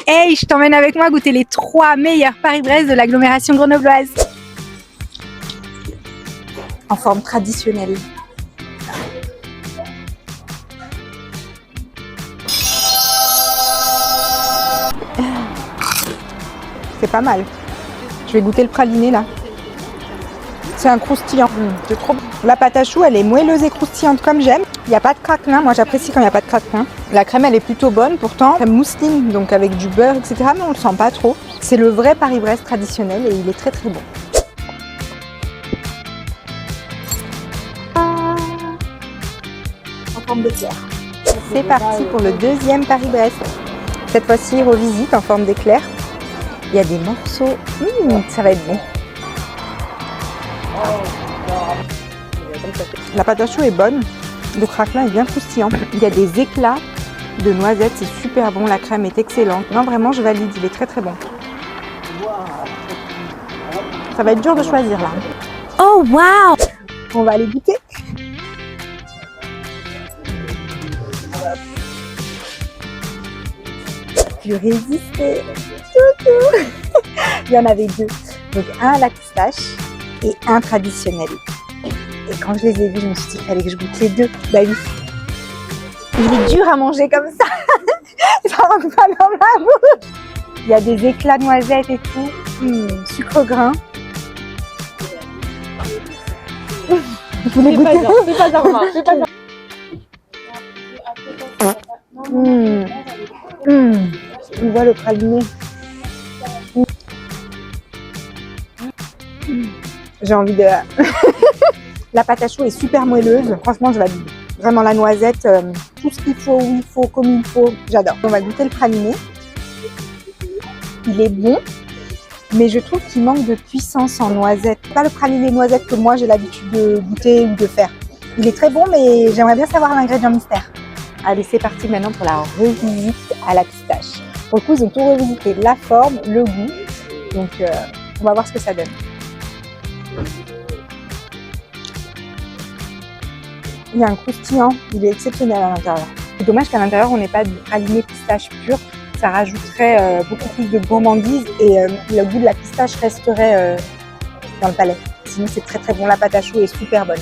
Hey, je t'emmène avec moi goûter les 3 meilleurs Paris-Brest de l'agglomération grenobloise. En forme traditionnelle. C'est pas mal. Je vais goûter le praliné là. C'est un croustillant. C'est trop bon. La pâte à choux, elle est moelleuse et croustillante comme j'aime. Il n'y a pas de craquelin. Moi, j'apprécie quand il n'y a pas de craquelin. La crème, elle est plutôt bonne. Pourtant, crème mousseline, donc avec du beurre, etc. Mais on le sent pas trop. C'est le vrai Paris-Brest traditionnel et il est très très bon. En forme d'éclair. C'est parti pour le deuxième Paris-Brest. Cette fois-ci, revisite en forme d'éclair. Il y a des morceaux. Ça va être bon. La pâte à choux est bonne, le craquelin est bien croustillant. Il y a des éclats de noisettes, c'est super bon, la crème est excellente. Non, vraiment, je valide, il est très très bon. Ça va être dur de choisir là. Oh wow! On va aller goûter. Je résistais. Il y en avait 2. Donc un à la pistache et un traditionnel. Et quand je les ai vus, je me suis dit qu'il fallait que je goûte les 2. Bah oui. Il est dur à manger comme ça. Ça rentre pas dans ma bouche. Il y a des éclats de noisettes et tout. Sucre grain. Vous voulez goûter? C'est pas normal. On voit le praliné. J'ai envie de... La pâte à choux est super moelleuse. Franchement, je valide. Vraiment la noisette, tout ce qu'il faut, où il faut, comme il faut. J'adore. On va goûter le praliné. Il est bon, mais je trouve qu'il manque de puissance en noisette. Pas le praliné noisette que moi j'ai l'habitude de goûter ou de faire. Il est très bon, mais j'aimerais bien savoir l'ingrédient mystère. Allez, c'est parti maintenant pour la revisite à la pistache. Pour le coup, ils ont tout revisité. La forme, le goût. Donc, on va voir ce que ça donne. Il y a un croustillant, il est exceptionnel à l'intérieur. C'est dommage qu'à l'intérieur, on n'ait pas de praliné pistache pur. Ça rajouterait beaucoup plus de gourmandise et le goût de la pistache resterait dans le palais. Sinon, c'est très très bon. La pâte à choux est super bonne.